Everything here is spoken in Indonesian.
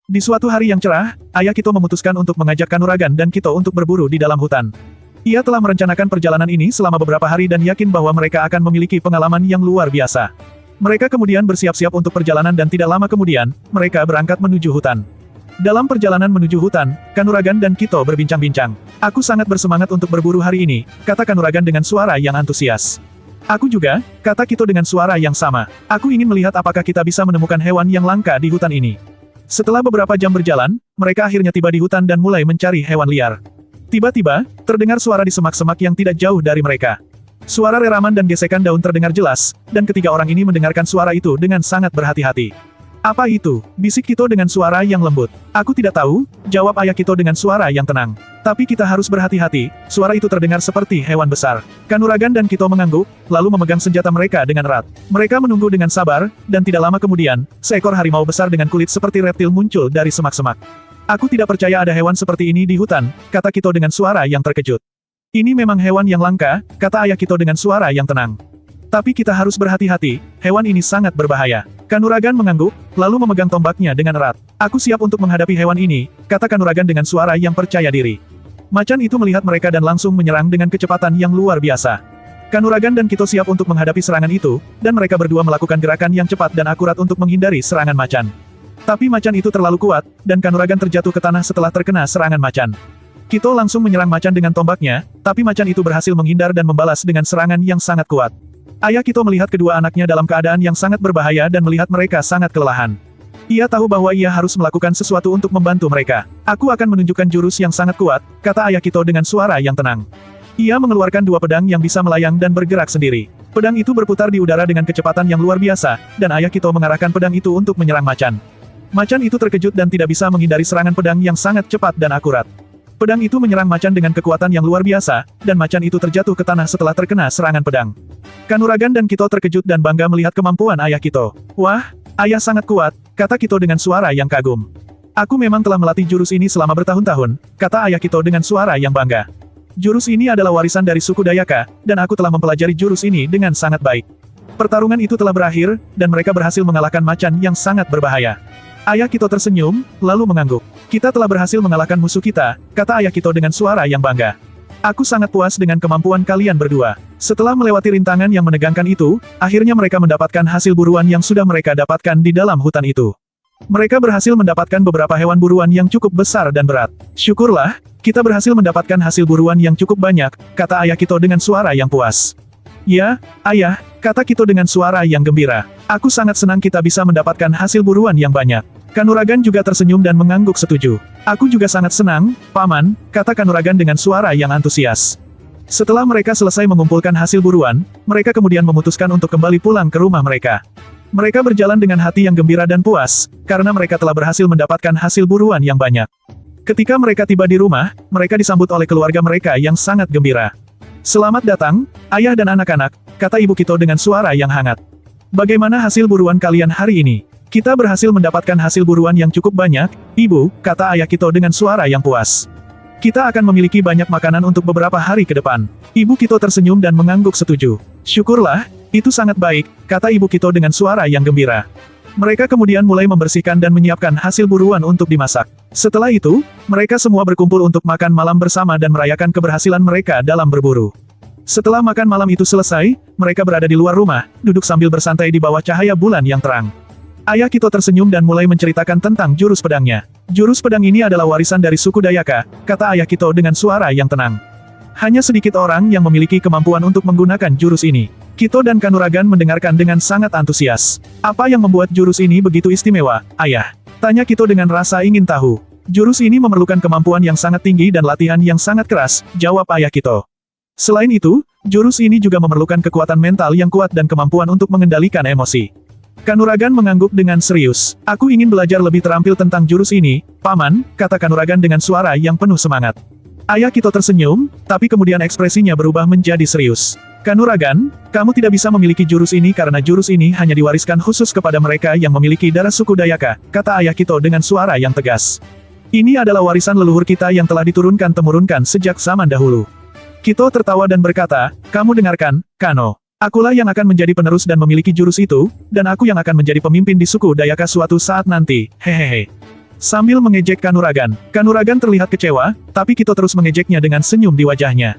Di suatu hari yang cerah, ayah Kito memutuskan untuk mengajak Kanuragan dan Kito untuk berburu di dalam hutan. Ia telah merencanakan perjalanan ini selama beberapa hari dan yakin bahwa mereka akan memiliki pengalaman yang luar biasa. Mereka kemudian bersiap-siap untuk perjalanan dan tidak lama kemudian, mereka berangkat menuju hutan. Dalam perjalanan menuju hutan, Kanuragan dan Kito berbincang-bincang. Aku sangat bersemangat untuk berburu hari ini, kata Kanuragan dengan suara yang antusias. Aku juga, kata Kito dengan suara yang sama. Aku ingin melihat apakah kita bisa menemukan hewan yang langka di hutan ini. Setelah beberapa jam berjalan, mereka akhirnya tiba di hutan dan mulai mencari hewan liar. Tiba-tiba, terdengar suara di semak-semak yang tidak jauh dari mereka. Suara reraman dan gesekan daun terdengar jelas, dan ketiga orang ini mendengarkan suara itu dengan sangat berhati-hati. Apa itu? Bisik Kito dengan suara yang lembut. Aku tidak tahu, jawab ayah Kito dengan suara yang tenang. Tapi kita harus berhati-hati, suara itu terdengar seperti hewan besar. Kanuragan dan Kito mengangguk, lalu memegang senjata mereka dengan erat. Mereka menunggu dengan sabar, dan tidak lama kemudian, seekor harimau besar dengan kulit seperti reptil muncul dari semak-semak. Aku tidak percaya ada hewan seperti ini di hutan, kata Kito dengan suara yang terkejut. Ini memang hewan yang langka, kata ayah Kito dengan suara yang tenang. Tapi kita harus berhati-hati, hewan ini sangat berbahaya. Kanuragan mengangguk, lalu memegang tombaknya dengan erat. Aku siap untuk menghadapi hewan ini, kata Kanuragan dengan suara yang percaya diri. Macan itu melihat mereka dan langsung menyerang dengan kecepatan yang luar biasa. Kanuragan dan Kito siap untuk menghadapi serangan itu, dan mereka berdua melakukan gerakan yang cepat dan akurat untuk menghindari serangan macan. Tapi macan itu terlalu kuat, dan Kanuragan terjatuh ke tanah setelah terkena serangan macan. Kito langsung menyerang macan dengan tombaknya, tapi macan itu berhasil menghindar dan membalas dengan serangan yang sangat kuat. Ayah Kito melihat kedua anaknya dalam keadaan yang sangat berbahaya dan melihat mereka sangat kelelahan. Ia tahu bahwa ia harus melakukan sesuatu untuk membantu mereka. Aku akan menunjukkan jurus yang sangat kuat, kata ayah Kito dengan suara yang tenang. Ia mengeluarkan dua pedang yang bisa melayang dan bergerak sendiri. Pedang itu berputar di udara dengan kecepatan yang luar biasa, dan ayah Kito mengarahkan pedang itu untuk menyerang macan. Macan itu terkejut dan tidak bisa menghindari serangan pedang yang sangat cepat dan akurat. Pedang itu menyerang macan dengan kekuatan yang luar biasa, dan macan itu terjatuh ke tanah setelah terkena serangan pedang. Kanuragan dan Kito terkejut dan bangga melihat kemampuan ayah Kito. Wah, ayah sangat kuat, kata Kito dengan suara yang kagum. Aku memang telah melatih jurus ini selama bertahun-tahun, kata ayah Kito dengan suara yang bangga. Jurus ini adalah warisan dari suku Dayaka, dan aku telah mempelajari jurus ini dengan sangat baik. Pertarungan itu telah berakhir, dan mereka berhasil mengalahkan macan yang sangat berbahaya. Ayah Kito tersenyum, lalu mengangguk. Kita telah berhasil mengalahkan musuh kita, kata ayah Kito dengan suara yang bangga. Aku sangat puas dengan kemampuan kalian berdua. Setelah melewati rintangan yang menegangkan itu, akhirnya mereka mendapatkan hasil buruan yang sudah mereka dapatkan di dalam hutan itu. Mereka berhasil mendapatkan beberapa hewan buruan yang cukup besar dan berat. Syukurlah, kita berhasil mendapatkan hasil buruan yang cukup banyak, kata ayah Kito dengan suara yang puas. Ya, ayah, kata Kito dengan suara yang gembira. Aku sangat senang kita bisa mendapatkan hasil buruan yang banyak. Kanuragan juga tersenyum dan mengangguk setuju. Aku juga sangat senang, Paman, kata Kanuragan dengan suara yang antusias. Setelah mereka selesai mengumpulkan hasil buruan, mereka kemudian memutuskan untuk kembali pulang ke rumah mereka. Mereka berjalan dengan hati yang gembira dan puas, karena mereka telah berhasil mendapatkan hasil buruan yang banyak. Ketika mereka tiba di rumah, mereka disambut oleh keluarga mereka yang sangat gembira. Selamat datang, ayah dan anak-anak, kata Ibu Kito dengan suara yang hangat. Bagaimana hasil buruan kalian hari ini? Kita berhasil mendapatkan hasil buruan yang cukup banyak, Ibu, kata ayah Kito dengan suara yang puas. Kita akan memiliki banyak makanan untuk beberapa hari ke depan. Ibu Kito tersenyum dan mengangguk setuju. Syukurlah, itu sangat baik, kata Ibu Kito dengan suara yang gembira. Mereka kemudian mulai membersihkan dan menyiapkan hasil buruan untuk dimasak. Setelah itu, mereka semua berkumpul untuk makan malam bersama dan merayakan keberhasilan mereka dalam berburu. Setelah makan malam itu selesai, mereka berada di luar rumah, duduk sambil bersantai di bawah cahaya bulan yang terang. Ayah Kito tersenyum dan mulai menceritakan tentang jurus pedangnya. Jurus pedang ini adalah warisan dari suku Dayaka, kata ayah Kito dengan suara yang tenang. Hanya sedikit orang yang memiliki kemampuan untuk menggunakan jurus ini. Kito dan Kanuragan mendengarkan dengan sangat antusias. Apa yang membuat jurus ini begitu istimewa, ayah? Tanya Kito dengan rasa ingin tahu. Jurus ini memerlukan kemampuan yang sangat tinggi dan latihan yang sangat keras, jawab ayah Kito. Selain itu, jurus ini juga memerlukan kekuatan mental yang kuat dan kemampuan untuk mengendalikan emosi. Kanuragan mengangguk dengan serius. Aku ingin belajar lebih terampil tentang jurus ini, Paman, kata Kanuragan dengan suara yang penuh semangat. Ayah Kito tersenyum, tapi kemudian ekspresinya berubah menjadi serius. Kanuragan, kamu tidak bisa memiliki jurus ini karena jurus ini hanya diwariskan khusus kepada mereka yang memiliki darah suku Dayaka, kata ayah Kito dengan suara yang tegas. Ini adalah warisan leluhur kita yang telah diturunkan-temurunkan sejak zaman dahulu. Kito tertawa dan berkata, kamu dengarkan, Kano. Akulah yang akan menjadi penerus dan memiliki jurus itu, dan aku yang akan menjadi pemimpin di suku Dayaka suatu saat nanti, hehehe. Sambil mengejek Kanuragan terlihat kecewa, tapi Kito terus mengejeknya dengan senyum di wajahnya.